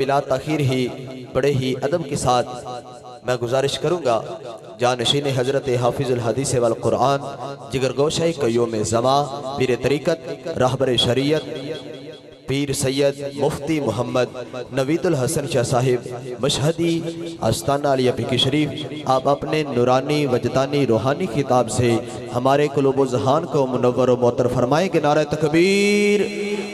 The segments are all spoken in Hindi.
बिला तखीर ही बड़े ही अदब के साथ मैं गुजारिश करूँगा जानशीन हज़रत हाफिज़ुल हदीस वल कुरान जिगर गोशाई कय्यूम ज़मा पीर तरीक़त रहबर शरीयत पीर सैयद मुफ्ती मोहम्मद नवीदुल हसन शाह साहिब मशहदी आस्ताना अली अफीकी शरीफ आप अपने नूरानी वजदानी रूहानी खिताब से हमारे कुलूब ज़हान को मुनव्वर व मोतर फरमाएंगे। नारा तकबीर,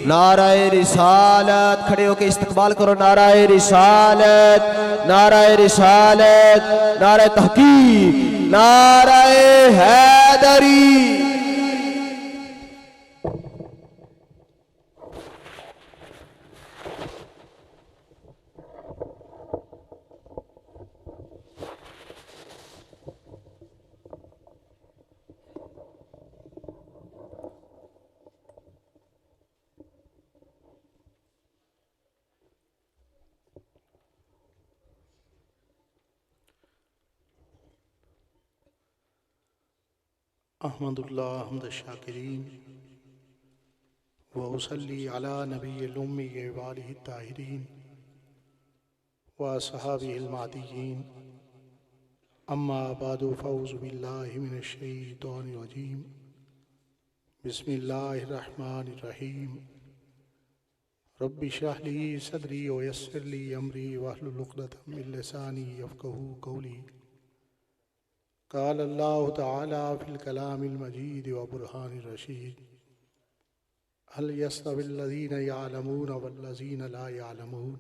नाराए रिसालत, खड़े होकर इस्तकबाल करो। नाराए रिसालत, नाराए रिसालत, नाराए तहकीक, नाराए हैदरी। अहमदुल्लाह हम्द शाकिरीन व उसल्ली अला नबिय्यिल उम्मी व आलिहि ताहिरीन व अस्हाबिहिल महदीयीन अम्मा बादु फ़ऊज़ु बिल्लाहि मिनश शैतानिर रजीम बिस्मिल्लाहिर रहमानिर रहीम रब्बि इश्रह ली सदरी व यस्सिर ली अमरी वहलुल उक़दतम मिन लिसानी यफ़क़हू क़ौली। क़ाल अल्लाहु तआला फ़िल कलामिल मजीद व बुरहानिर रशीद हल यस्तविल्लज़ीना यअलमून वल्लज़ीना ला यअलमून।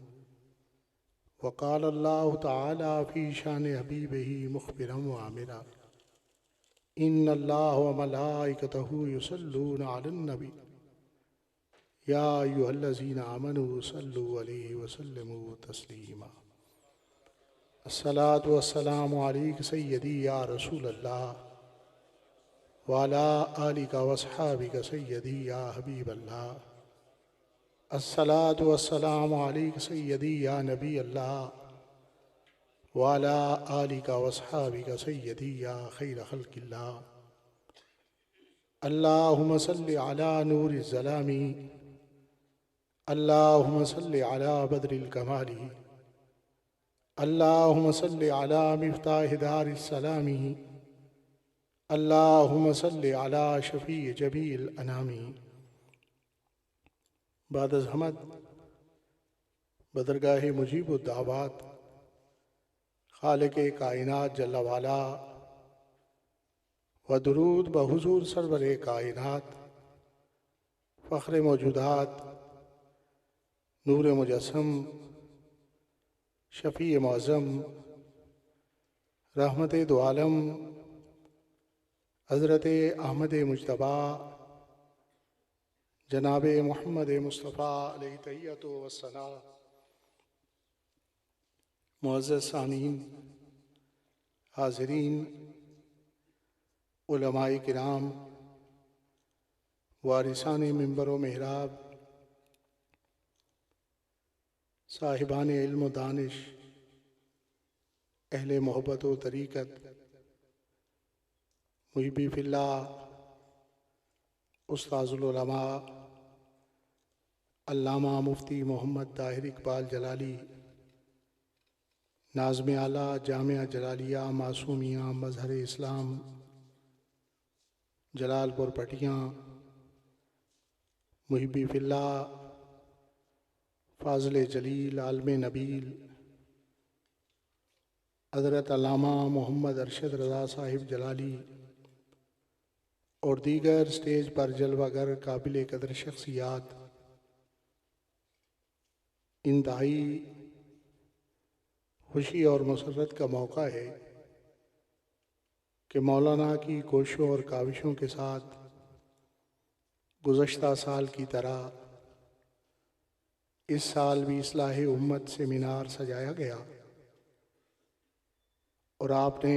व क़ाल अल्लाहु तआला फ़ी शान हबीबिही मुख़बिरन व आमिरा इन्नल्लाह व मलाइकतहू युसल्लूना अलन नबी या अय्युहल्लज़ीना आमनू सल्लु अलैहि व सल्लिमू तस्लीमा। अस्सलातु वस्सलामु अलैका सय्यदी या रसूल अल्लाह व अला आलिका व अस्हाबिका सय्यदी या हबीब अल्लाह। अस्सलातु वस्सलामु अलैका सय्यदी या नबी अल्लाह व अला आलिका व अस्हाबिका सय्यदी या खैर खल्क़िल्लाह। अल्लाहुम्मा सल्लि अला नूरिज़ ज़लामी, अल्लाहुम्मा सल्लि अला बद्रिल कमाली, अल्लाहुम्मा सल्लि अला मिफ्ताहि दारिस सलामी, अल्लाहुम्मा सल्लि अला शफ़ी जमील अनामी। बाद अज़ हमद बदरगाह मुजीबुद दावात खालिक़े कायनात जल्ल वाला व दुरूद बहुज़ूर सरवरे कायनात फ़ख्र मौजूदात नूर मुजस्सम शफ़ी मौज़म रहमत दो आलम हज़रत अहमद मुज्तबा जनाब मोहम्मद मुस्तफ़ा अलैहि तहिय्यतु वस्सना। मुअज़्ज़ज़ सामीन, हाज़िरीन, उलमाए किराम, वारिसाने मिंबर व मेहराब, साहिबान इल्म व दानिश, अहले मोहब्बत व तरीक़त, मुहिब्बी फ़िल्लाह, उस्ताज़ुल उलमा अल्लामा मुफ्ती मोहम्मद ताहिर इक़बाल जलाली, नाज़्म आला जामिया जलालिया मासूमिया मज़हर इस्लाम जलालपुर पटियाँ, मुहिब्बी फ़िल्लाह, फ़ाज़िल जलील आलम नबील हज़रत अल्लामा मोहम्मद अरशद रज़ा साहिब जलाली और दीगर स्टेज पर जलवागर काबिल कदर शख्सियात, इंतहाई खुशी और मसरत का मौका है कि मौलाना की कोशिशों और काविशों के साथ गुज़श्ता साल की तरह इस साल भी इस्लाह उम्मत सेमिनार सजाया गया और आपने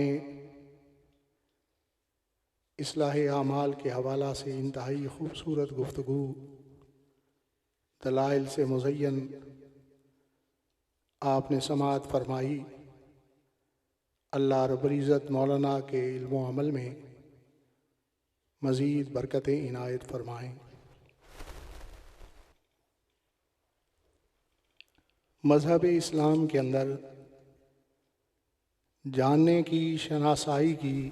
इस्लाह आमाल के हवाला से इंतहाई खूबसूरत गुफ्तगू दलाइल से मुज़य्यन आपने समाअत फरमाई। अल्लाह रब्बुल इज़्ज़त मौलाना के इल्म व अमल में मज़ीद बरकतें इनायत फरमाएँ। मज़हब इस्लाम के अंदर जानने की, शनासाई की,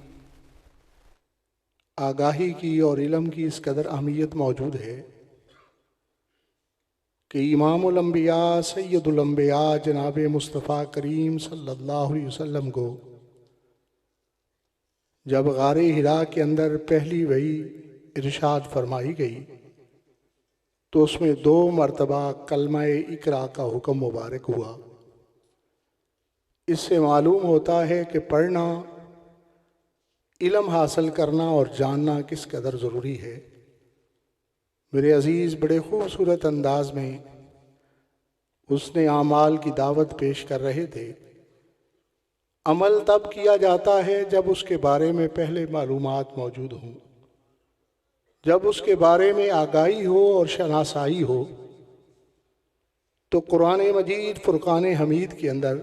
आगाही की और इल्म की इस कदर अहमियत मौजूद है कि इमामुल अंबिया सैयदुल अंबिया जनाब मुस्तफ़ा करीम सल्लल्लाहु अलैहि वसल्लम को जब गारे हिरा के अंदर पहली वही इरशाद फरमाई गई तो उसमें 2 मरतबा कलमा इकरा का हुक्म मुबारक हुआ। इससे मालूम होता है कि पढ़ना, इल्म हासिल करना और जानना किस कदर ज़रूरी है। मेरे अज़ीज़ बड़े खूबसूरत अंदाज में उसने आमाल की दावत पेश कर रहे थे। अमल तब किया जाता है जब उसके बारे में पहले मालूमात मौजूद हों, जब उसके बारे में आगाही हो और शनासाई हो। तो कुरान मजीद फुरकान हमीद के अंदर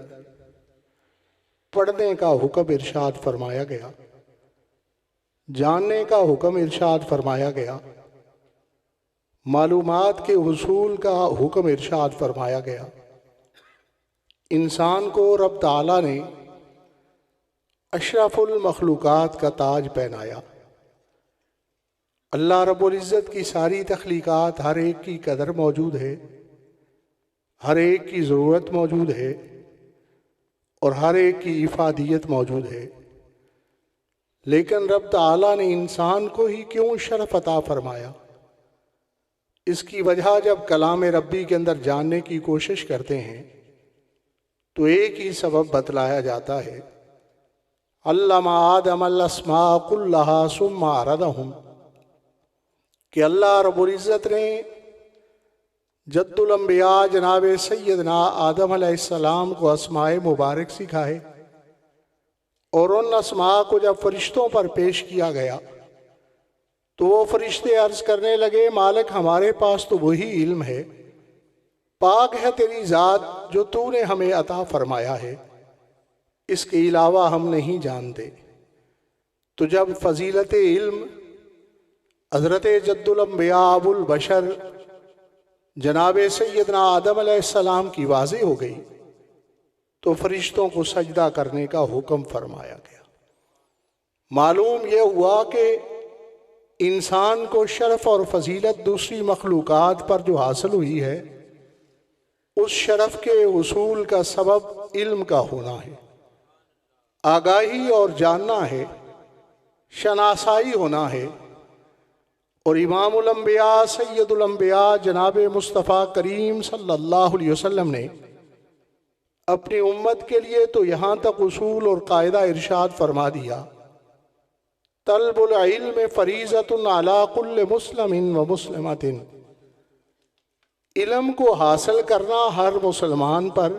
पढ़ने का हुक्म इरशाद फरमाया गया, जानने का हुक्म इरशाद फरमाया गया, मालूमात के हुसूल का हुक्म इरशाद फरमाया गया। इंसान को रब ताला ने अशरफुल मखलूकात का ताज पहनाया। अल्लाह रब्बुल इज़्ज़त की सारी तख्लीकात हर एक की कदर मौजूद है, हर एक की ज़रूरत मौजूद है और हर एक की इफादियत मौजूद है। लेकिन रब ताला ने इंसान को ही क्यों शरफ अता फरमाया? इसकी वजह जब कलाम रब्बी के अंदर जानने की कोशिश करते हैं तो एक ही सबब बतलाया जाता है, अल्लामा आदमल अस्मा कुल्लहा सुम्मा अरदहुम, कि अल्लाह रब्बुल इज़्ज़त ने जद्दुल अंबिया जनाब सैयदना आदम अलैहिस्सलाम को अस्माए मुबारक सिखाए और उन अस्मा को जब फरिश्तों पर पेश किया गया तो वो फरिश्ते अर्ज करने लगे, मालिक हमारे पास तो वही इल्म है, पाक है तेरी ज़ात जो तूने हमें अता फरमाया है, इसके अलावा हम नहीं जानते। तो जब फजीलत इल्म हज़रत जद्दुल अंबिया अबुल बशर जनाब सैयदना आदम अलैहिस्सलाम की वाज़े हो गई तो फरिश्तों को सजदा करने का हुक्म फरमाया गया। मालूम यह हुआ कि इंसान को शरफ और फजीलत दूसरी मखलूकात पर जो हासिल हुई है, उस शरफ के उसूल का सबब इल्म का होना है, आगाही और जानना है, शनासाई होना है। और इमामुल अंबिया सैयदुल अंबिया जनाब मुस्तफ़ा करीम सल्लल्लाहु अलैहि वसल्लम ने अपनी उम्मत के लिए तो यहाँ तक उसूल और कायदा इरशाद फरमा दिया, तलबुल इल्म फरीज़तुन अला कुल्ल मुस्लिमिन व मुस्लिमतिन, इल्म को हासिल करना हर मुसलमान पर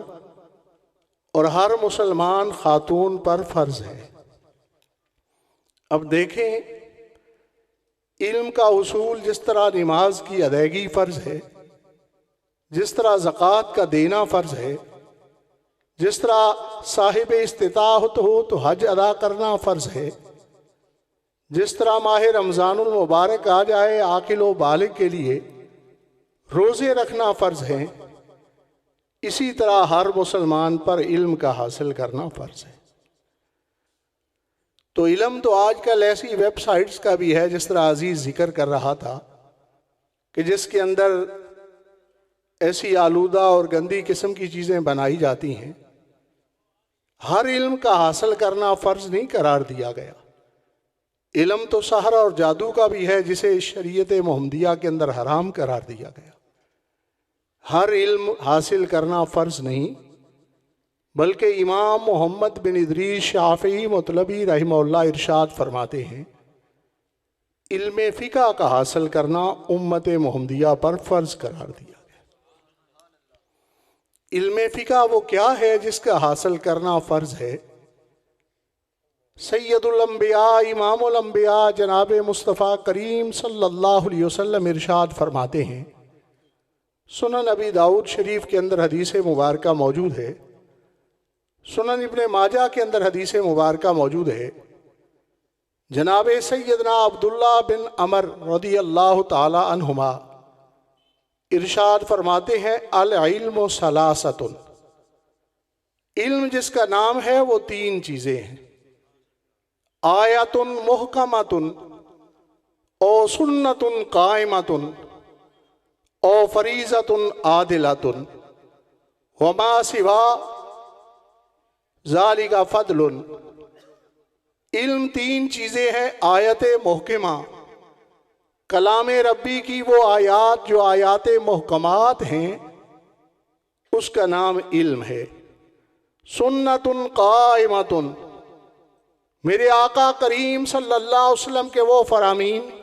और हर मुसलमान खातून पर फ़र्ज़ है। अब देखें, इल्म का उसूल जिस तरह नमाज की अदायगी फ़र्ज़ है, जिस तरह ज़कात का देना फ़र्ज़ है, जिस तरह साहिब इस्तिताअत हो तो हज अदा करना फ़र्ज़ है, जिस तरह माह रमज़ानुल मुबारक आ जाए आकिल व बालिग के लिए रोज़े रखना फ़र्ज़ है, इसी तरह हर मुसलमान पर इल्म का हासिल करना फ़र्ज़ है। तो इल्म तो आजकल ऐसी वेबसाइट्स का भी है, जिस तरह अजीज़ जिक्र कर रहा था, कि जिसके अंदर ऐसी आलूदा और गंदी किस्म की चीज़ें बनाई जाती हैं। हर इल्म का हासिल करना फ़र्ज़ नहीं करार दिया गया। इल्म तो सहर और जादू का भी है, जिसे शरीयत मोहम्मदिया के अंदर हराम करार दिया गया। हर इल्म हासिल करना फ़र्ज़ नहीं, बल्कि इमाम मोहम्मद बिन इदरीस शाफ़ी मतलबी रहमहुल्लाह इरशाद फरमाते हैं, इल्म फ़िक़्ह का हासिल करना उम्मत मोहम्मदिया पर फ़र्ज़ करार दिया गया। इल्म फ़िक़्ह वो क्या है जिसका हासिल करना फ़र्ज़ है? सैयदुल अंबिया इमामुल अंबिया जनाब मुस्तफ़ा करीम सल्लल्लाहु अलैहि वसल्लम इरशाद फरमाते हैं, सुनन नबी दाऊद शरीफ के अंदर हदीस मुबारका मौजूद है, सुनन इब्ने माजा के अंदर हदीस मुबारका मौजूद है। जनाब सैयदना अब्दुल्ला बिन अमर रदियल्लाहु ताला अन्हुमा इरशाद फरमाते हैं अल इल्मु सलासतुन, इल्म जिसका नाम है वो तीन चीज़ें हैं, आयतुन मुहकमतुन ओ सुन्नतुन कायमतुन ओ फरीज़तुन आदिलतुन वमा सिवा ज़ालिका फ़द्लुन। इल्म तीन चीज़ें हैं, आयत मुहकमा, कलाम रब्बी की वो आयात जो आयात मुहकमात हैं उसका नाम इल्म है। सुन्नतुन कायमतुन, मेरे आका करीम सल्लल्लाहु अलैहि वसल्लम के वो फरामीन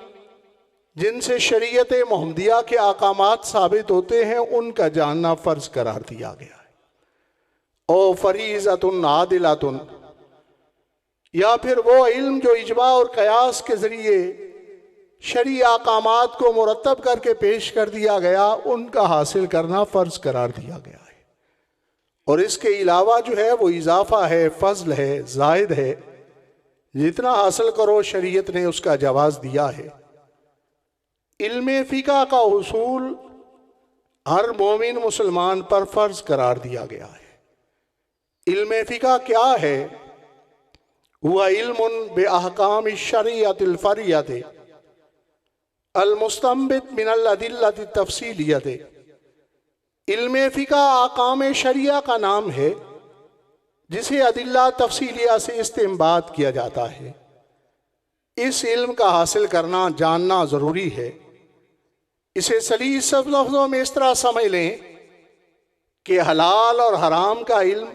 जिनसे शरीयत मोहम्मदिया के अहकामात साबित होते हैं उनका जानना फ़र्ज करार दिया गया है। ओ फरीज़तुन आदिलतुन, या फिर वो इल्म जो इजमा और कयास के ज़रिए शरई अहकामात को मुरतब करके पेश कर दिया गया, उनका हासिल करना फ़र्ज करार दिया गया है। और इसके अलावा जो है वो इजाफ़ा है, फ़ज़ल है, ज़ायद है, जितना हासिल करो शरीयत ने उसका जवाज़ दिया है। इल्म फ़िक़ा का उसूल हर मोमिन मुसलमान पर फ़र्ज करार दिया गया है। इल्म फ़िक़ा क्या है? हुआ इल्मुन बे अहकाम शरीअतिल फ़रियत अल मुस्तंबित मिनल अदिल्लत तफ़सीलियत। इल्म फ़िक़ा अहकाम शरिया का नाम है जिसे अदिल्ला तफ़सीलिया से इस्तेंबात किया जाता है। इस इल्म का हासिल करना, जानना ज़रूरी है। इसे सलीस लफ्ज़ों में इस तरह समझ लें कि हलाल और हराम का इल्म,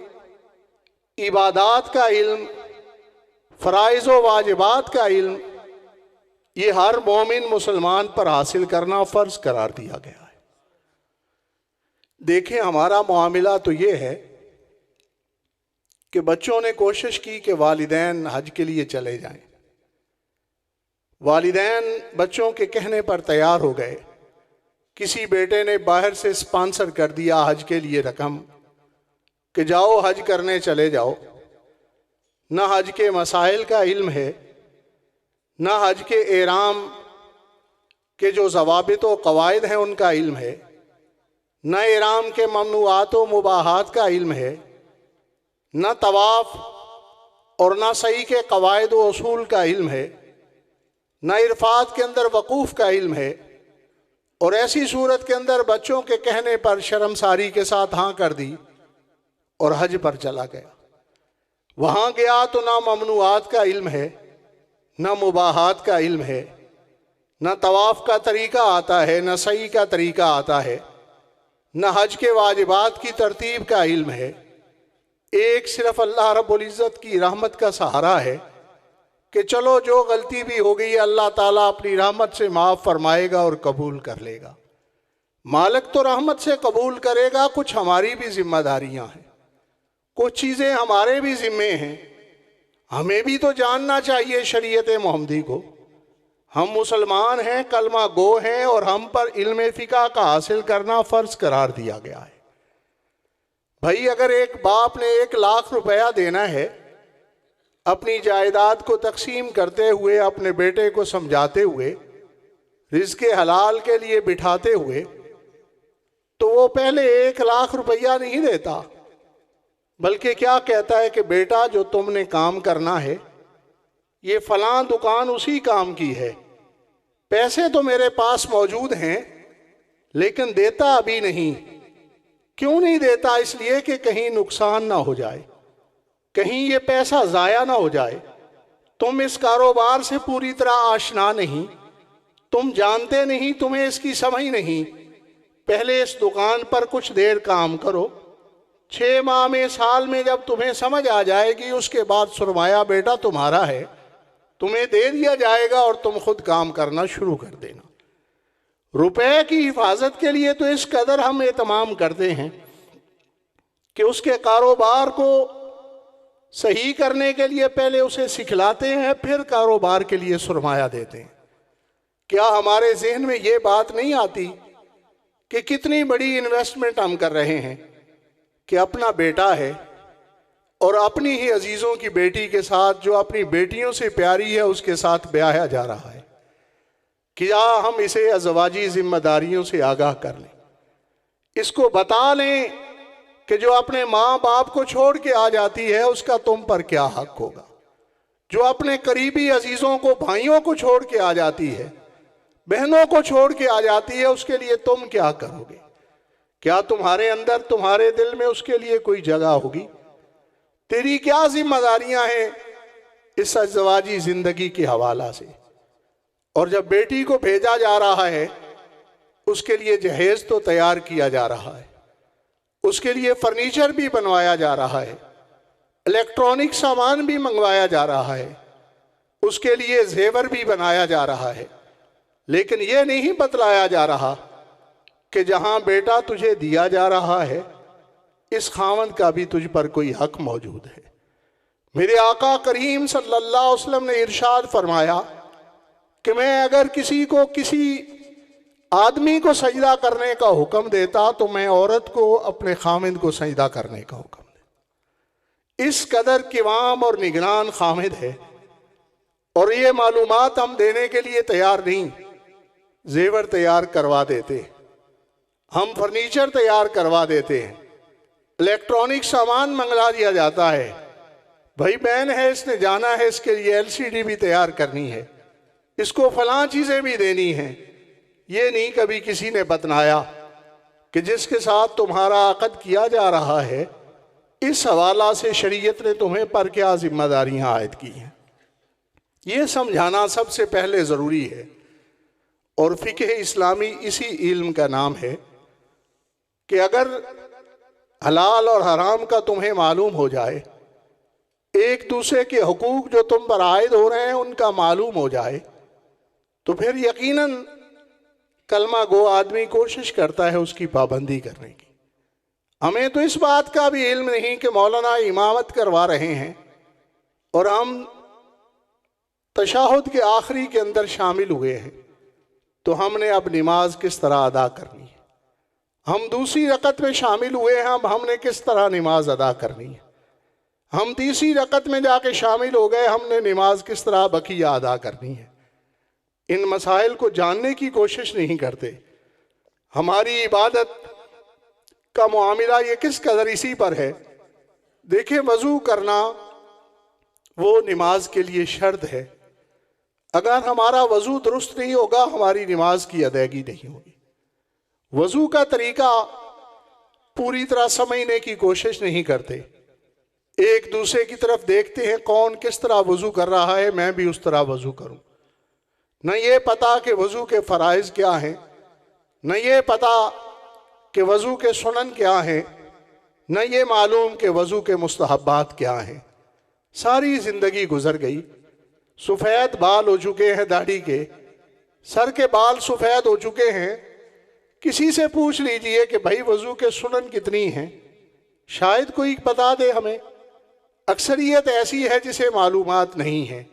इबादात का इल्म, फ़राइज़ व वाजिबात का इल्म, ये हर मोमिन मुसलमान पर हासिल करना फ़र्ज करार दिया गया है। देखें, हमारा मामला तो ये है कि बच्चों ने कोशिश की कि वालिदैन हज के लिए चले जाएं। वालिदैन बच्चों के कहने पर तैयार हो गए। किसी बेटे ने बाहर से स्पॉन्सर कर दिया हज के लिए रकम कि जाओ हज करने चले जाओ। न हज के मसाइल का इल्म है, न हज के एहराम के जो ज़वाबित व क़वाइद हैं उनका इल्म है, न एहराम के ममनुआत व मुबाहात का इल्म है, न तवाफ़ और न सही के क़वाइद व उसूल का इल्म है, न इरफात के अंदर वकूफ़ का इल्म है। और ऐसी सूरत के अंदर बच्चों के कहने पर शर्मसारी के साथ हाँ कर दी और हज पर चला गया। वहाँ गया तो ना ममनुआत का इल्म है, ना मुबाहात का इल्म है, ना तवाफ़ का तरीका आता है, ना सही का तरीका आता है, ना हज के वाजिबात की तरतीब का इल्म है। एक सिर्फ अल्लाह रब्बुल इज़्ज़त की रहमत का सहारा है कि चलो जो गलती भी हो गई अल्लाह ताला अपनी रहमत से माफ़ फरमाएगा और कबूल कर लेगा। मालिक तो रहमत से कबूल करेगा, कुछ हमारी भी जिम्मेदारियां हैं, कुछ चीज़ें हमारे भी ज़िम्मे हैं। हमें भी तो जानना चाहिए शरीयत मोहम्मदी को। हम मुसलमान हैं, कलमा गो हैं और हम पर इल्म फ़िक़ा का हासिल करना फ़र्ज करार दिया गया है। भाई, अगर एक बाप ने 1 लाख रुपया देना है, अपनी जायदाद को तकसीम करते हुए, अपने बेटे को समझाते हुए, रिज़्क़े हलाल के लिए बिठाते हुए, तो वो पहले 1 लाख रुपया नहीं देता, बल्कि क्या कहता है कि बेटा जो तुमने काम करना है ये फ़लाँ दुकान उसी काम की है, पैसे तो मेरे पास मौजूद हैं लेकिन देता अभी नहीं। क्यों नहीं देता? इसलिए कि कहीं नुकसान ना हो जाए, कहीं ये पैसा ज़ाया ना हो जाए। तुम इस कारोबार से पूरी तरह आशना नहीं, तुम जानते नहीं, तुम्हें इसकी समझ नहीं। पहले इस दुकान पर कुछ देर काम करो, 6 माह में, साल में जब तुम्हें समझ आ जाएगी उसके बाद सुरमाया बेटा तुम्हारा है, तुम्हें दे दिया जाएगा और तुम खुद काम करना शुरू कर देना। रुपए की हिफाजत के लिए तो इस कदर हम एहतमाम करते हैं कि उसके कारोबार को सही करने के लिए पहले उसे सिखलाते हैं, फिर कारोबार के लिए सुरमाया देते हैं। क्या हमारे जहन में ये बात नहीं आती कि कितनी बड़ी इन्वेस्टमेंट हम कर रहे हैं कि अपना बेटा है और अपनी ही अजीज़ों की बेटी के साथ, जो अपनी बेटियों से प्यारी है, उसके साथ ब्याहा जा रहा है। क्या हम इसे अज़वाजी जिम्मेदारियों से आगाह कर लें? इसको बता लें कि जो अपने माँ बाप को छोड़ के आ जाती है उसका तुम पर क्या हक होगा, जो अपने करीबी अजीज़ों को, भाइयों को छोड़ के आ जाती है, बहनों को छोड़ के आ जाती है, उसके लिए तुम क्या करोगे? क्या तुम्हारे अंदर, तुम्हारे दिल में उसके लिए कोई जगह होगी? तेरी क्या जिम्मेदारियां हैं इस अज़वाजी जिंदगी के हवाला से? और जब बेटी को भेजा जा रहा है उसके लिए जहेज तो तैयार किया जा रहा है, उसके लिए फर्नीचर भी बनवाया जा रहा है, इलेक्ट्रॉनिक सामान भी मंगवाया जा रहा है, उसके लिए जेवर भी बनाया जा रहा है, लेकिन यह नहीं बतलाया जा रहा कि जहां बेटा तुझे दिया जा रहा है इस खावंद का भी तुझ पर कोई हक मौजूद है। मेरे आका करीम सल्लल्लाहु अलैहि वसल्लम ने इरशाद फरमाया कि मैं अगर किसी को, किसी आदमी को सजदा करने का हुक्म देता तो मैं औरत को, अपने खामिद को सजदा करने का हुक्म देता। इस कदर किवाम और निगरान खामिद है। और ये मालूमात हम देने के लिए तैयार नहीं, जेवर तैयार करवा देते हैं, हम फर्नीचर तैयार करवा देते हैं, इलेक्ट्रॉनिक सामान मंगवा दिया जाता है, भाई बहन है इसने जाना है, इसके लिए एलसीडी भी तैयार करनी है, इसको फलां चीज़ें भी देनी हैं। ये नहीं कभी किसी ने बतलाया कि जिसके साथ तुम्हारा अक़द किया जा रहा है इस हवाला से शरीयत ने तुम्हें पर क्या जिम्मेदारियां आयद की हैं, ये समझाना सबसे पहले ज़रूरी है। और फ़िक़्ह इस्लामी इसी इल्म का नाम है कि अगर हलाल और हराम का तुम्हें मालूम हो जाए, एक दूसरे के हुकूक जो तुम पर आयद हो रहे हैं उनका मालूम हो जाए, तो फिर यकीनन कलमा गो आदमी कोशिश करता है उसकी पाबंदी करने की। हमें तो इस बात का भी इल्म नहीं कि मौलाना इमामत करवा रहे हैं और हम तशाहुद के आखिरी के अंदर शामिल हुए हैं, तो हमने अब नमाज किस तरह अदा करनी है। हम दूसरी रकत में शामिल हुए हैं, अब हमने किस तरह नमाज अदा करनी है। हम तीसरी रकत में जाके शामिल हो गए, हमने नमाज किस तरह बकिया अदा करनी है। इन मसाइल को जानने की कोशिश नहीं करते। हमारी इबादत का मामला ये किस कदर इसी पर है। देखें, वज़ू करना वो नमाज के लिए शर्त है। अगर हमारा वज़ू दुरुस्त नहीं होगा हमारी नमाज की अदायगी नहीं होगी। वज़ू का तरीका पूरी तरह समझने की कोशिश नहीं करते, एक दूसरे की तरफ देखते हैं कौन किस तरह वज़ू कर रहा है, मैं भी उस तरह वज़ू करूं। न ये पता कि वज़ू के फ़राइज़ क्या हैं, न ये पता कि वज़ू के सुनन क्या हैं, न ये मालूम कि वज़ू के मुस्तहब्बात क्या हैं। सारी ज़िंदगी गुजर गई, सफ़ेद बाल हो चुके हैं दाढ़ी के, सर के बाल सफ़ेद हो चुके हैं। किसी से पूछ लीजिए कि भाई वज़ू के सुनन कितनी हैं, शायद कोई बता दे हमें। अक्सरियत ऐसी है जिसे मालूमात नहीं है।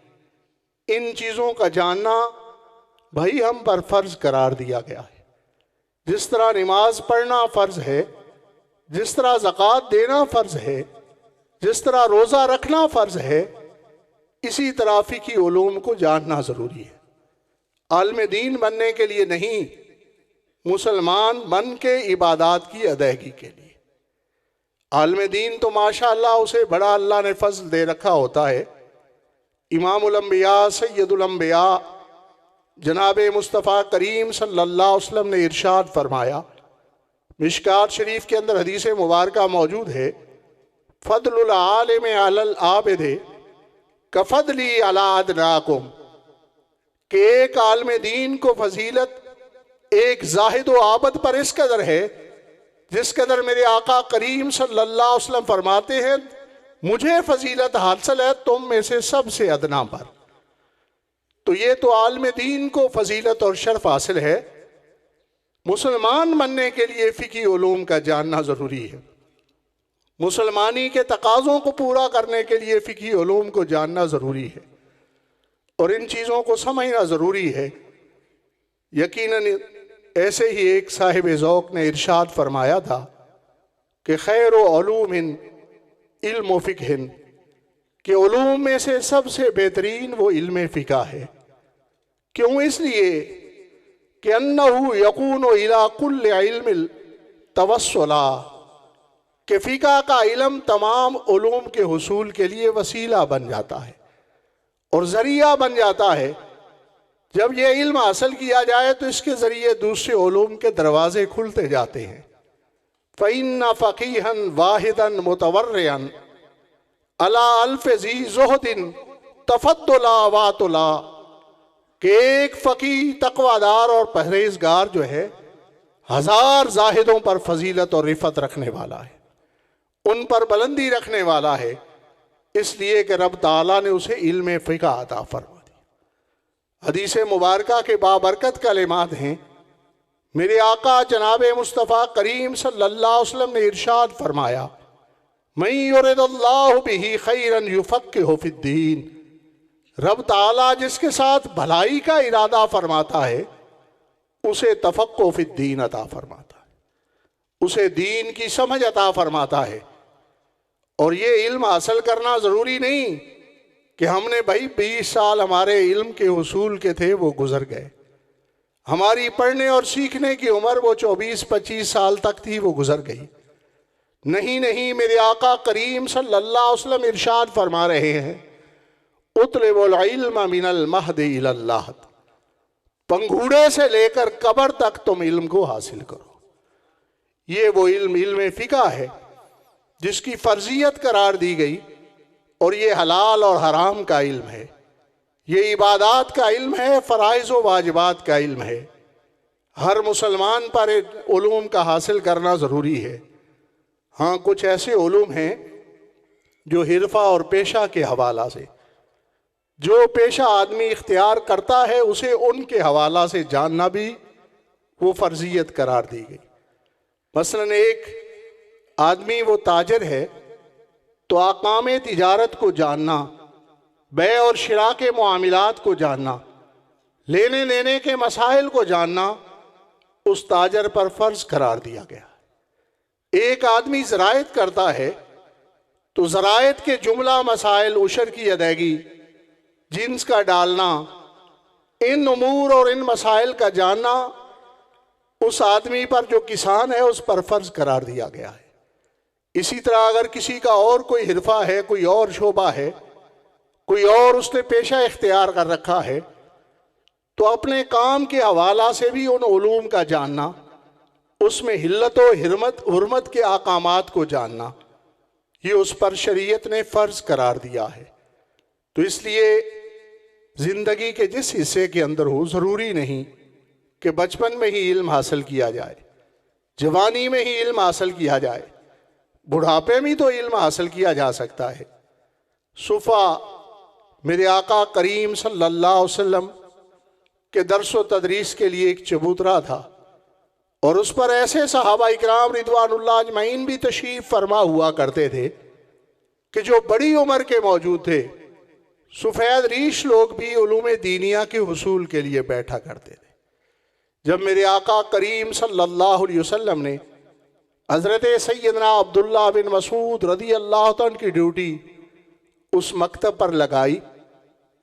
इन चीज़ों का जानना भाई हम पर फ़र्ज़ करार दिया गया है। जिस तरह नमाज पढ़ना फ़र्ज़ है, जिस तरह ज़कात देना फ़र्ज़ है, जिस तरह रोज़ा रखना फ़र्ज़ है, इसी तरह फ़िक़्ही उलूम को जानना ज़रूरी है। आलिम दीन बनने के लिए नहीं, मुसलमान बन के इबादात की अदायगी के लिए। आलिम दीन तो माशाअल्लाह उसे बड़ा अल्लाह ने फ़ज़ल दे रखा होता है। इमामुल अंबिया सैयदुल अंबिया जनाब मुस्तफ़ा करीम सल्लल्लाहु अलैहि वसल्लम ने इरशाद फरमाया, मिशकात शरीफ के अंदर हदीस मुबारक मौजूद है, फ़द्लुल आलिम अलल आबिद कफ़द्ली अला अदनाकुम, कि एक आलिम दीन को फजीलत एक जाहिद व आबद पर इस कदर है जिस कदर मेरे आका करीम सल्लल्लाहु अलैहि वसल्लम फरमाते हैं मुझे फजीलत हासिल है तुम में से सबसे अदना पर। तो ये तो आलिम दीन को फजीलत और शर्फ हासिल है। मुसलमान बनने के लिए फ़िक़्ही उलूम का जानना ज़रूरी है। मुसलमानी के तकाज़ों को पूरा करने के लिए फ़िक़्ही उलूम को जानना ज़रूरी है और इन चीज़ों को समझना ज़रूरी है। यकीनन ऐसे ही एक साहिब ज़ौक़ ने इरशाद फरमाया था कि खैर उलूमिन इल्म फ़िक़्हिन, कि उलूम में से सबसे बेहतरीन वो इल्म फ़िक़्ह है। क्यों? इसलिए कि अन्नहु यकूनु इला कुल्लि इल्मिल तवस्सुला कि फ़िक़्ह का इल्म तमाम उलूम के हुसूल के लिए वसीला बन जाता है और ज़रिया बन जाता है। जब ये इल्म हासिल किया जाए तो इसके ज़रिए दूसरे उलूम के दरवाज़े खुलते जाते हैं। फ़इन्ना फ़क़ीहन वाहिदन मुतवर्रियन अला अल्फ़ ज़ी ज़ुहदिन तफ़द्दुला वातुला, कि एक फ़क़ीह तक़वादार और परहेज़गार जो है हज़ार जाहिदों पर फजीलत और रिफ़त रखने वाला है, उन पर बुलंदी रखने वाला है, इसलिए कि रब ताला ने उसे इल्म फ़िक़्ह अता फरमा दी। हदीस मुबारका के बाबरकत कलिमात हैं, मेरे आका जनाब मुस्तफ़ा करीम सल्लल्लाहु अलैहि वसल्लम ने इरशाद फरमाया, मन युरिदुल्लाहु बिही खैरन युफ़क़्क़िहु फ़िद्दीन, रब ताला जिसके साथ भलाई का इरादा फरमाता है उसे तफ़क़्क़ुह फ़िद्दीन अता फरमाता है, उसे दीन की समझ अता फरमाता है। और ये इल्म हासिल करना ज़रूरी नहीं कि हमने भाई 20 साल हमारे इल्म के हुसूल के थे वो गुज़र गए, हमारी पढ़ने और सीखने की उम्र वो 24-25 साल तक थी वो गुज़र गई। नहीं नहीं, मेरे आका करीम सल्लल्लाहु अलैहि वसल्लम इरशाद फरमा रहे हैं, उतलिबुल इल्म मिनल महद इलल लहद, पंघूड़े से लेकर कब्र तक तुम इल्म को हासिल करो। ये वो इल्म फ़िक़्ह है जिसकी फ़र्जियत करार दी गई, और ये हलाल और हराम का इल्म है, ये इबादात का इल्म है, फ़राइज़ व वाजिबात का इल्म है। हर मुसलमान पर उलूम का हासिल करना ज़रूरी है। हाँ, कुछ ऐसे उलूम हैं जो हिरफ़ा और पेशा के हवाला से, जो पेशा आदमी इख्तियार करता है उसे उनके हवाला से जानना भी वो फ़र्जियत करार दी गई। मसलन एक आदमी वो ताजर है तो आकाम तिजारत को जानना, बै और शिरा के मामलात को जानना, लेने देने के मसाइल को जानना उस ताजर पर फ़र्ज करार दिया गया। एक आदमी ज़रायत करता है तो ज़रायत के जुमला मसाइल, उशर की अदायगी, जिन्स का डालना, इन उमूर और इन मसाइल का जानना उस आदमी पर जो किसान है उस पर फ़र्ज करार दिया गया है। इसी तरह अगर किसी का और कोई हिरफा है, कोई और शोबा है, कोई और उसने पेशा इख्तियार कर रखा है, तो अपने काम के हवाला से भी उन उलूम का जानना, उसमें हिल्लत व हुर्मत के आकामात को जानना, ये उस पर शरीयत ने फ़र्ज करार दिया है। तो इसलिए ज़िंदगी के जिस हिस्से के अंदर हो, ज़रूरी नहीं कि बचपन में ही इल्म हासिल किया जाए, जवानी में ही इल्म हासिल किया जाए, बुढ़ापे में तो इल्म हासिल किया जा सकता है। सुफ़ा मेरे आका करीम सल्लल्लाहु अलैहि वसल्लम के दर्स व तदरीस के लिए एक चबूतरा था, और उस पर ऐसे सहाबा इकराम रिदवानुल्लाह अजमईन भी तशरीफ़ फरमा हुआ करते थे कि जो बड़ी उम्र के मौजूद थे, सफ़ेद रीश लोग भी उलूम दीनिया के हुसूल के लिए बैठा करते थे। जब मेरे आका करीम सल्लल्लाहु अलैहि वसल्लम ने हज़रत सैयदना अब्दुल्ला बिन मसूद रदी अल्लाह तआला की ड्यूटी उस मकतब पर लगाई,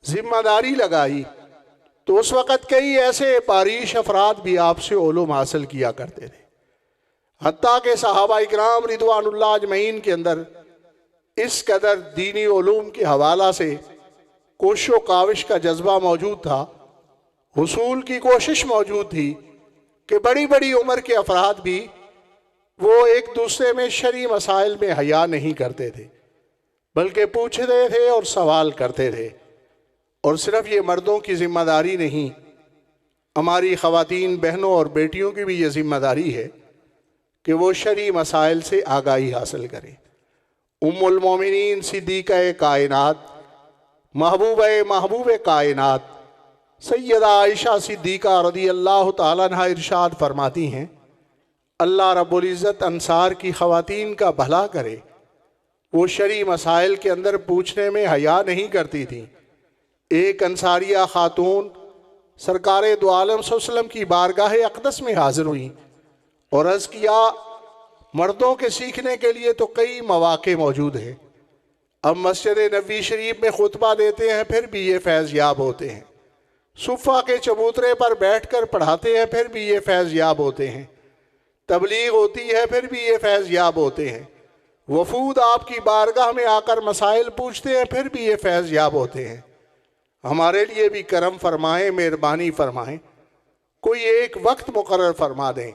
जिम्मेदारी लगाई, तो उस वक़्त कई ऐसे बारिश अफराद भी आपसे उलूम हासिल किया करते थे। हत्ता के सहाबा इकराम रिदवानुल्लाह अजमईन के अंदर इस कदर दीनी उलूम के हवाला से कोशो काविश का जज्बा मौजूद था, हुसूल की कोशिश मौजूद थी कि बड़ी बड़ी उम्र के अफराद भी वो एक दूसरे में शरई मसाइल में हया नहीं करते थे, बल्कि पूछते थे और सवाल करते थे। और सिर्फ ये मर्दों की ज़िम्मेदारी नहीं, हमारी ख़वातीन बहनों और बेटियों की भी ये ज़िम्मेदारी है कि वो शरई मसाइल से आगाही हासिल करें। उम्मुल मोमिनीन सिद्दीक़ा कायनात, महबूब कायनात सैयदा आयशा सिद्दीक़ा रदी अल्लाह ताला अन्हा इरशाद फरमाती हैं, अल्लाह रब्बुल इज़्ज़त अंसार की ख़वातीन का भला करे, वो शरई मसाइल के अंदर पूछने में हया नहीं करती थी। एक अंसारिया खातून सरकार दो आलम सल्लल्लाहु अलैहि वसल्लम की बारगाह अक़दस में हाजिर हुई और अर्ज़ किया, मर्दों के सीखने के लिए तो कई मौक़े मौजूद हैं, अब मस्जिद नबी शरीफ में खुतबा देते हैं फिर भी ये फैज़ याब होते हैं, सुफ़ा के चबूतरे पर बैठ कर पढ़ाते हैं फिर भी ये फैज़ याब होते हैं, तबलीग होती है, फिर भी ये फैज़ याब होते हैं। वफूद आपकी बारगाह में आकर मसाइल पूछते हैं, फिर भी ये फैज़ याब होते हैं। हमारे लिए भी करम फरमाएं, मेहरबानी फरमाएं, कोई एक वक्त मुकर्रर फरमा दें।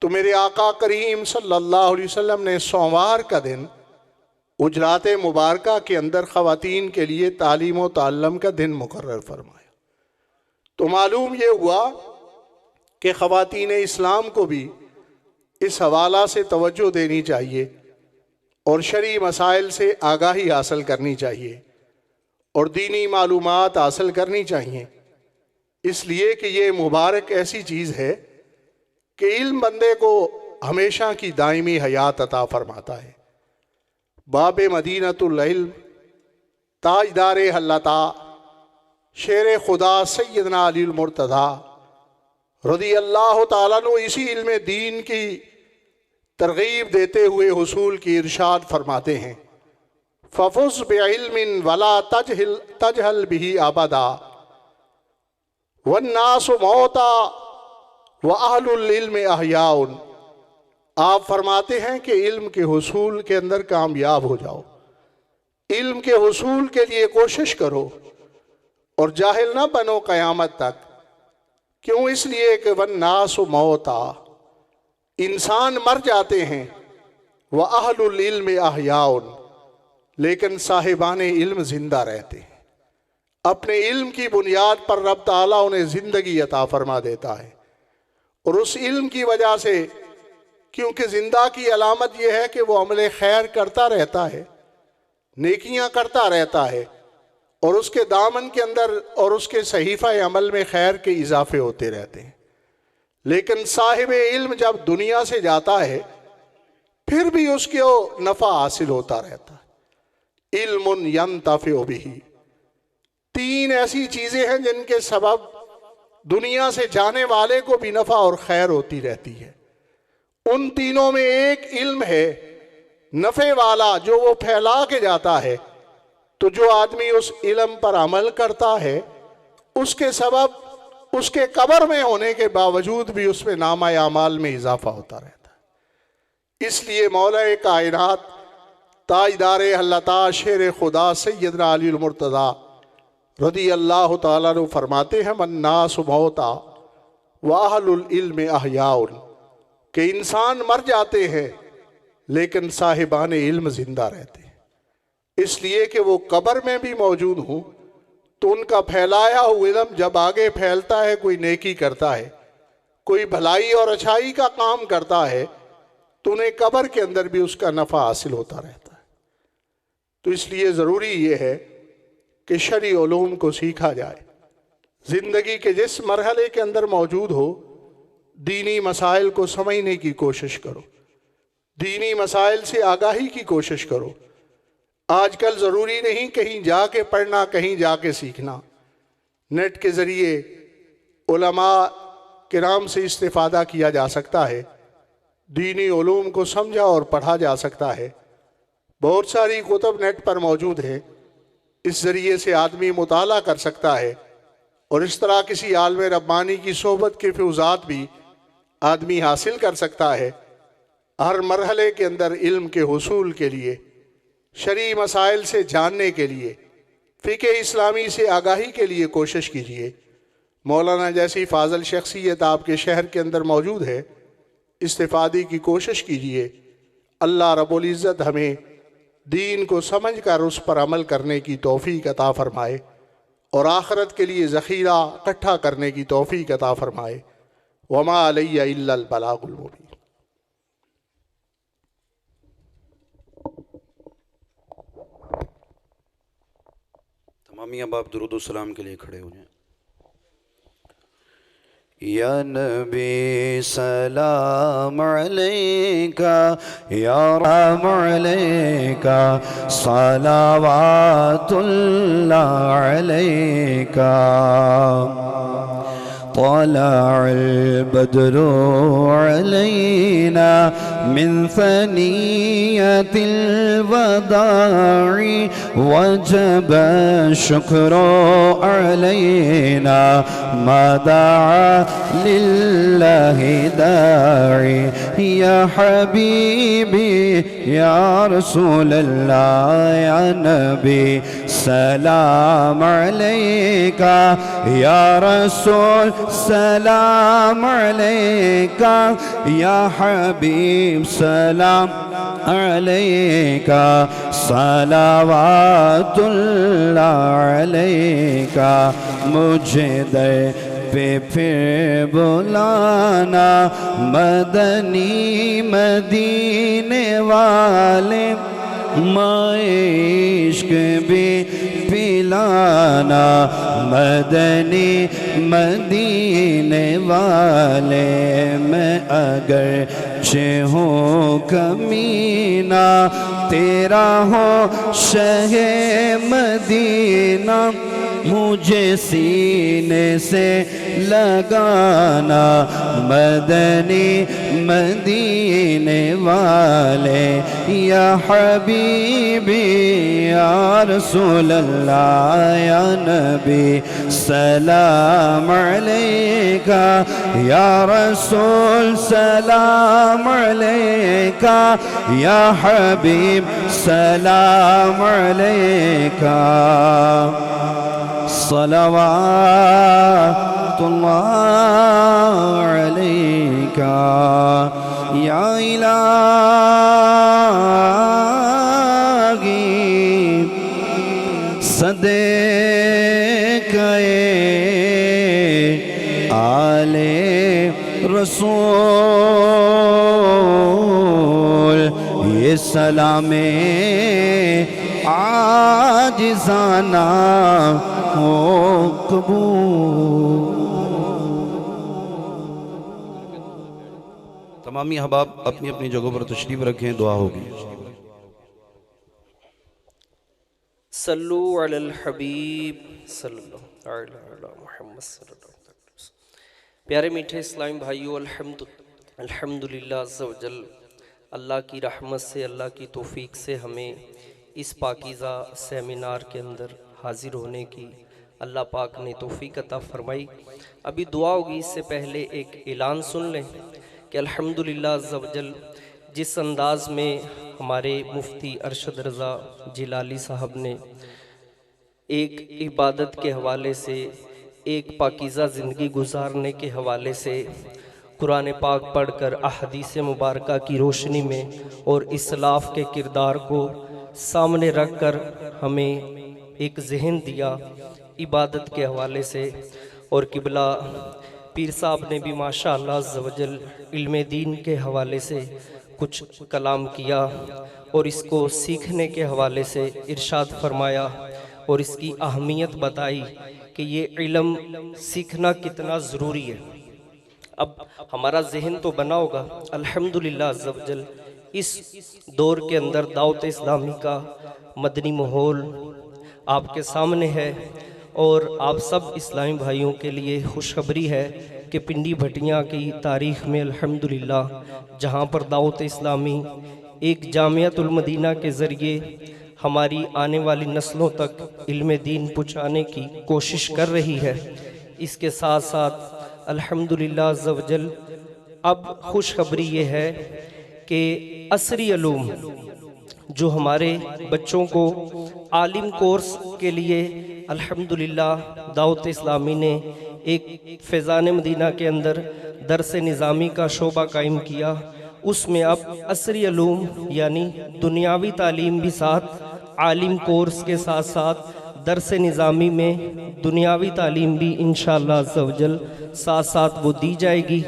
तो मेरे आका करीम सल्लल्लाहु अलैहि वसल्लम ने सोमवार का दिन उजरात मुबारका के अंदर ख़वातीन के लिए तालीम व ताल्लुम का दिन मुकर्रर फरमाया। तो मालूम ये हुआ कि ख़वातीन इस्लाम को भी इस हवाला से तवज्जो देनी चाहिए और शरई मसाइल से आगाही हासिल करनी चाहिए और दीनी मालूमात हासिल करनी चाहिए, इसलिए कि ये मुबारक ऐसी चीज़ है कि इल्म बंदे को हमेशा की दायमी हयात अता फरमाता है। बाब मदीनतुल इल्म ताजदार हल्लता शेर खुदा सैयदना अलील मुर्तज़ा रज़ी अल्लाह ताला अन्हु इसी इल्म दीन की तरगीब देते हुए हुसूल की इरशाद फरमाते हैं, फ़फ़ुज़ बिइल्मिन वला तजहल बिही अबदा वन्नासु मौता व अहलुल इल्म अहयाउन। आप फरमाते हैं कि इल्म के हुसूल के अंदर कामयाब हो जाओ, इल्म के हुसूल के लिए कोशिश करो और जाहिल ना बनो क़यामत तक। क्यों? इसलिए कि वन्नासु मौता, इंसान मर जाते हैं, व अहलुल इल्म अहयाउन, लेकिन साहिबान इल्म जिंदा रहते हैं। अपने इल्म की बुनियाद पर रब ताला उन्हें ज़िंदगी अता फरमा देता है और उस इल्म की वजह से, क्योंकि जिंदा की अलामत यह है कि वो अमल खैर करता रहता है, नेकियां करता रहता है और उसके दामन के अंदर और उसके सहीफ़ा अमल में खैर के इजाफे होते रहते हैं। लेकिन साहिब इल्म जब दुनिया से जाता है फिर भी उसको नफ़ा हासिल होता रहता है। इल्मुन यंतफ़िउ बिही, तीन ऐसी चीज़ें हैं जिनके सबब दुनिया से जाने वाले को भी नफ़ा और खैर होती रहती है। उन तीनों में एक इल्म है नफ़े वाला, जो वो फैला के जाता है। तो जो आदमी उस इल्म पर अमल करता है उसके सबब उसके कब्र में होने के बावजूद भी उसमें नामा आमाल में इजाफा होता रहता है। इसलिए मौला कायनात ताजदार हल्लता शेर खुदा सैयदना अलील मुर्तज़ा रज़ी अल्लाह ताला अन्हु फरमाते हैं, वन्नासु मौता व अहलुल इल्म अहयाउन, कि इंसान मर जाते हैं लेकिन साहिबान इल्म जिंदा रहते हैं। इसलिए कि वो कब्र में भी मौजूद हूँ तो उनका फैलाया हुआ इल्म जब आगे फैलता है, कोई नेकी करता है, कोई भलाई और अच्छाई का काम करता है, तो उन्हें कब्र के अंदर भी उसका नफ़ा हासिल होता रहता है। तो इसलिए ज़रूरी ये है कि शरई उलूम को सीखा जाए। ज़िंदगी के जिस मरहले के अंदर मौजूद हो, दीनी मसाइल को समझने की कोशिश करो, दीनी मसाइल से आगाही की कोशिश करो। आजकल ज़रूरी नहीं कहीं जाके पढ़ना, कहीं जाके सीखना, नेट के ज़रिए उलमा किराम से इस्तिफ़ादा किया जा सकता है, दीनी उलूम को समझा और पढ़ा जा सकता है। बहुत सारी कुतुब नेट पर मौजूद हैं, इस ज़रिए से आदमी मुताला कर सकता है और इस तरह किसी आलम रब्बानी की सोहबत के फ़िज़ात भी आदमी हासिल कर सकता है। हर मरहले के अंदर इल्म के हुसूल के लिए, शरई मसाइल से जानने के लिए, फ़िक़्ह इस्लामी से आगाही के लिए कोशिश कीजिए। मौलाना जैसी फाजल शख्सियत आपके शहर के अंदर मौजूद है, इस्तिफ़ादे की कोशिश कीजिए। अल्लाह रब्बुल इज़्ज़त हमें दीन को समझ कर उस पर अमल करने की तौफ़ीक़ अता फ़रमाए और आखिरत के लिए ज़ख़ीरा इकट्ठा करने की तौफ़ीक़ अता फ़रमाए। वमा अलैया इल्लल बलागुल मुबीन। तमामी अब आप दुरूद सलाम के लिए खड़े हो जाएं। या नबी सलाम अलैका, या राम अलैका, सलावातुल्लाह अलैका, तलअल बद्रु अलैना मिन फ़नीयतिल वदाई वजब शुक्रो अलैना मदा लिल्लाहि दाई या हबीबी या रसूलल्लाह या नबी सलाम अलैका या रसूल सलाम अलैका या हबीब सलाम अलैका सलावातुल्लाह अलैका मुझे दर पे फिर बुलाना मदनी मदीने वाले माए इश्क भी पिलाना मदनी मदीने वाले मैं अगर हूँ कमीना तेरा हो शहे मदीना मुझे सीने से लगाना मदनी मदीने वाले या हबीबी या रसूलल्लाह या नबी सलाम अलैका या रसूल सलाम अलैका या हबीब सलाम अलैका सलावातुल्लाह अलैका या इलाही सदक़े आले रसूल ये सलामे आजिज़ाना हो कबूल। तमामी अहबाब अपनी अपनी जगहों पर तशरीफ़ रखें, दुआ होगी। सल्लु अलल हबीब सल्लल्लाहु अलैहि मुहम्मद सल्लल्लाहु अलैहि वसल्लम। प्यारे मीठे इस्लामी भाइयों, अल्हम्दुलिल्लाह अज़्ज़ा वजल अल्लाह की रहमत से, अल्लाह की तौफीक से हमें इस पाकीज़ा सेमिनार के अंदर हाज़िर होने की अल्लाह पाक ने तौफीक अता फरमाई। अभी दुआ होगी, इससे पहले एक ऐलान सुन लें कि अल्हम्दुलिल्लाह अज़्ज़ा वजल जिस अंदाज़ में हमारे मुफ्ती अरशद रज़ा जिलाली साहब ने एक इबादत के हवाले से, एक पाकीज़ा ज़िंदगी गुजारने के हवाले से कुरान पाक पढ़कर अहदीस मुबारका की रोशनी में और इस्लाफ के किरदार को सामने रख कर हमें एक जहन दिया इबादत के हवाले से, और किबला पीर साहब ने भी माशाअल्लाह अज़्ज़ा वजल इल्म दीन के हवाले से कुछ कलाम किया और इसको सीखने के हवाले से इरशाद फरमाया और इसकी अहमियत बताई कि ये इल्म सीखना कितना ज़रूरी है। अब हमारा जहन तो बना होगा अल्हम्दुलिल्लाह अज़्ज़ा वजल इस दौर के अंदर दावत इस्लामी का मदनी माहौल आपके सामने है और आप सब इस्लामी भाइयों के लिए खुशखबरी है कि पिंडी भटियाँ की तारीख़ में अल्हम्दुलिल्लाह जहाँ पर दावत इस्लामी एक जामियातुल मदीना के ज़रिए हमारी आने वाली नस्लों तक इल्म दीन पहुँचाने की कोशिश कर रही है, इसके साथ साथ अल्हम्दुलिल्लाह अज़्ज़ा वजल अब खुशखबरी ये है कि असरी अलूम जो हमारे बच्चों को आलिम कोर्स के लिए अल्हम्दुलिल्लाह दावत इस्लामी ने एक फैज़ान मदीना के अंदर दरस निज़ामी का शोबा कायम किया। उसमें अब असरी अलूम यानी दुनियावी तालीम भी साथ, आलिम कोर्स के साथ साथ दरस निज़ामी में दुनियावी तालीम भी इंशाअल्लाह अज़्ज़ा वजल साथ साथ वो दी जाएगी।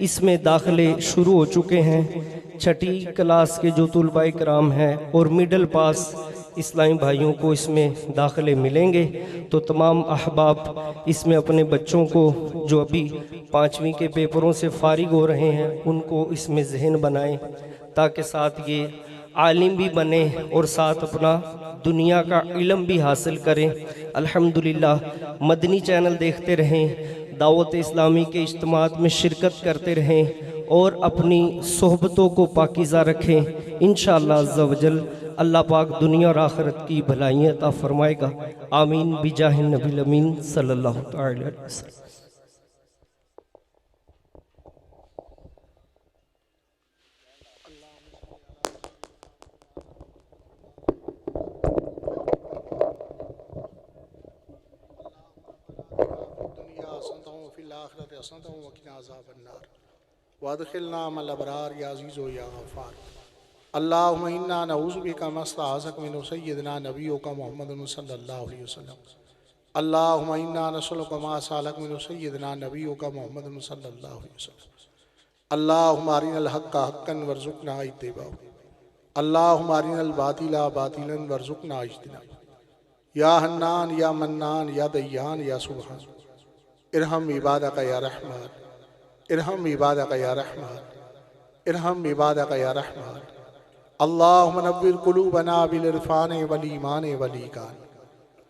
इसमें दाखिले शुरू हो चुके हैं। छठी क्लास के जो तुलबाए कराम हैं और मिडल पास इस्लामी भाइयों को इसमें दाखिले मिलेंगे। तो तमाम अहबाब इसमें अपने बच्चों को जो अभी 5वीं के पेपरों से फारिग हो रहे हैं उनको इसमें जहन बनाएं ताकि साथ ये आलिम भी बने और साथ अपना दुनिया का इल्म भी हासिल करें। अल्हम्दुलिल्लाह मदनी चैनल देखते रहें, दावत इस्लामी के इज्तिमात में शिरकत करते रहें और अपनी सोहबतों को पाकीज़ा रखें। इंशाअल्लाह अज़्ज़ा वजल अल्लाह पाक दुनिया और आखिरत की भलाइयाँ अता फरमाएगा। आमीन बिजाहिन नबील अमीन सल्लल्लाहु अलैहि वसल्लम। वादखिलना मल अबरार या अज़ीज़ो या गफ़ार। अल्लाहुम्मा इन्ना नऊज़ु बिका मस्तअज़क मिन सय्यिदिना नबियुका मुहम्मद सल्लल्लाहु अलैहि वसल्लम। अल्लाहुम्मा इन्ना नसअलुका मा सअलक मिन सय्यिदिना नबियुका मुहम्मद सल्लल्लाहु अलैहि वसल्लम। अल्लाहुम्मा अरिनल हक्का हक्कन वरज़ुक़ना इत्तिबाअहु। अल्लाहुम्मा अरिनल बातिला बातिलन वरज़ुक़ना इज्तिनाबहु। या हन्नान या मन्नान या दय्यान या सुब्हान इरहम इबादका या रहमान इरहम इबादका या रहमान इरहम इबादका या रहमान। अल्लाहुम्मा नव्विर क़ुलूबना बिल इरफ़ान वल ईमान वल ईक़ान।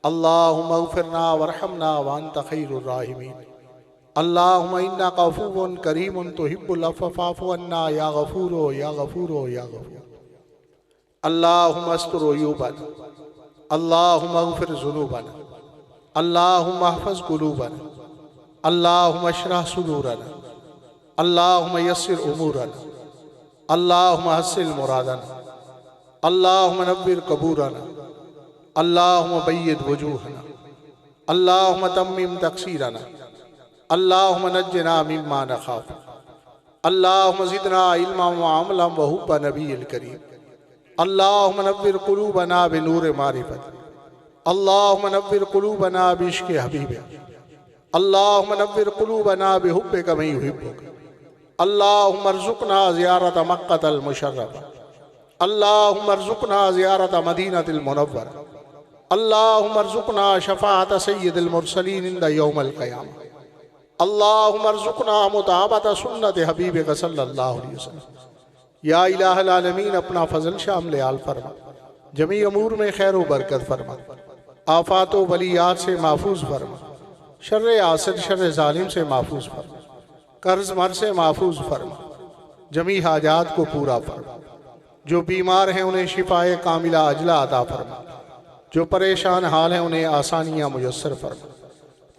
अल्लाहुम्मा अग़फ़िरना वरहमना व अंत ख़ैरुर राहिमीन। अल्लाहुम्मा इन्नका अफ़ुव्वुन करीमुन तुहिब्बुल अफ़्व फ़अफ़ु अन्ना या गफ़ूरो या गफ़ूरो या गफ़ूर। अल्लाहुम्मा अस्tur उयूबना। अल्लाहुम्मा अग़फ़िर ज़ुनूबना। अल्लाहुम्मा अहफ़ज़ क़ुलूबना। अल्लाहुम्मा अशरह सुदूरना। अल्लाहुम्मा यस्सिर उमूरना। अल्लाहुम्मा हस्सिल मुरादना। अल्लाहुम्मा नव्विर क़बूरना। अल्लाहुम्मा बय्यिद वजूहना। अल्लाहुम्मा तम्मिम तक़सीरना। अल्लाहुम्मा नज्जिना मिम्मा नख़ाफ़ु। अल्लाहुम्मा ज़िदना इल्मन व अमलन व हुब्बन नबिय्यिल करीम। अल्लाहुम्मा नव्विर क़ुलूबना बिनूरि मारिफ़त। अल्लाहुम्मा नव्विर क़ुलूबना बिइश्क़ि हबीबिक। अल्लाहुम्मा नव्विर क़ुलूबना बिहुब्बिका मन युहिब्बुक। अल्लाहुम्मा अर्ज़ुक़ना ज़ियारत मक्कतल मुशर्रफ़ा। अल्लाहुम्मा अर्ज़ुक़ना ज़ियारत मदीनतिल मुनव्वरा। अल्लाहुम्मा अर्ज़ुक़ना शफ़ाअत सय्यिदिल मुरसलीन इंदा यौमिल क़ियामा। अल्लाहुम्मा अर्ज़ुक़ना मुताबअत सुन्नति हबीबिक सल्लल्लाहु अलैहि वसल्लम। या इलाहल आलमीन अपना फ़ज़ल शामिल आल फरमा। जमी अमूर में खैर व बरकत फरमा। आफ़ात व बलियात से महफूज फरमा। शर्र आसिद शर्र ज़ालिम से महफूज फरमा। कर्ज मर से महफूज फरमा। जमी हाजात को पूरा फरमा। जो बीमार हैं उन्हें शिफाए कामिला अजला अता फरमा। जो परेशान हाल हैं उन्हें आसानियाँ मुयस्सर फरमा।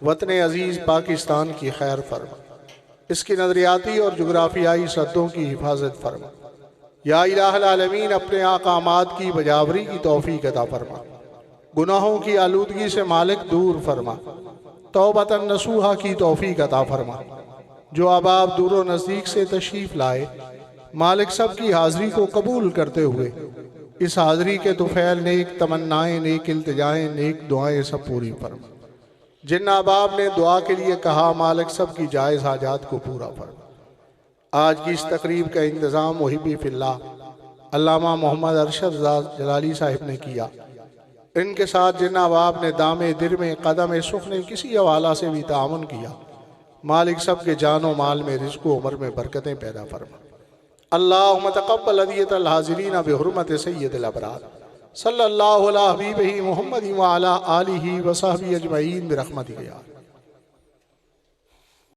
वतन अज़ीज़ पाकिस्तान की खैर फरमा। इसकी नज़रियाती और जुग़राफ़ियाई सद्दों की हिफाजत फरमा। या इलाहल आलमीन अपने अहकामात की बजावरी की तौफ़ीक़ अता फरमा। गुनाहों की आलूदगी से मालिक दूर फरमा। तौबतन नसूहा की तौफ़ीक़ अता फरमा। जो अहबाब दूर व नज़दीक से तशरीफ़ लाए मालिक सब की हाज़िरी को कबूल करते हुए इस हाज़िरी के तुफ़ैल नेक तमन्नाएँ नेक इल्तिजाएँ नेक दुआएँ सब पूरी फरमा। जिन अहबाब ने दुआ के लिए कहा मालिक सब की जायज़ हाजात को पूरा फरमा। आज की इस तकरीब का इंतज़ाम मुहिब्बी फ़िल्लाह अल्लामा मोहम्मद अरशद जलाली साहिब ने किया। इनके साथ जिन अहबाब ने दामे दिर में कदम सुख ने किसी हवाला से भी तामुन किया मालिक सब के जानो माल में रिज़्क़ व उम्र में बरकतें पैदा फरमा। अल्लाहुम्मा तक़ब्बल हदियतल हाज़िरीन बिहुर्मति सय्यिदिल अबरार सल्लल्लाहु अला हबीबिही मुहम्मद व अला आलिही व सहबिही अजमईन बिरहमतिका या